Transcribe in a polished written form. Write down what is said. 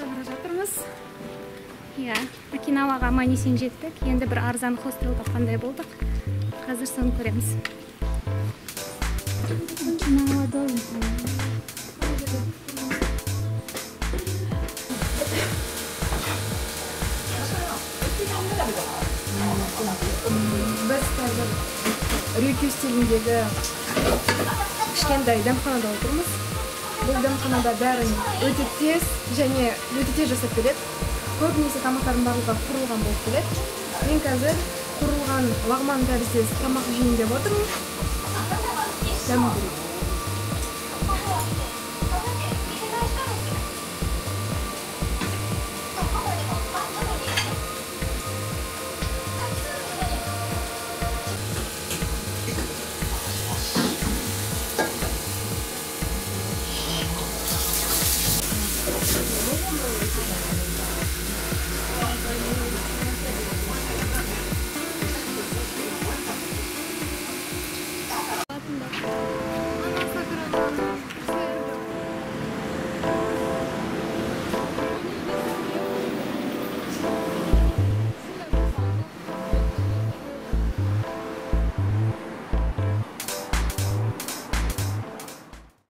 бара жатырмыз. Иә, Окинаваға аман-есен жеттік. Енді бір арзан хостел тапқандай болдық. Қазір соны көреміз. Окинава Біз қазір Рюкю стиліндегі кішкентай дәмханада отырмыз. Бұл дәмханада бәрін өте тез және өте тез жасап береді. Көбінесе тамақтардың барлығы құрылған болып келеді. Мен қазір құрылған лагман тәріздес тамақ жейін деп отырмын. Дәмі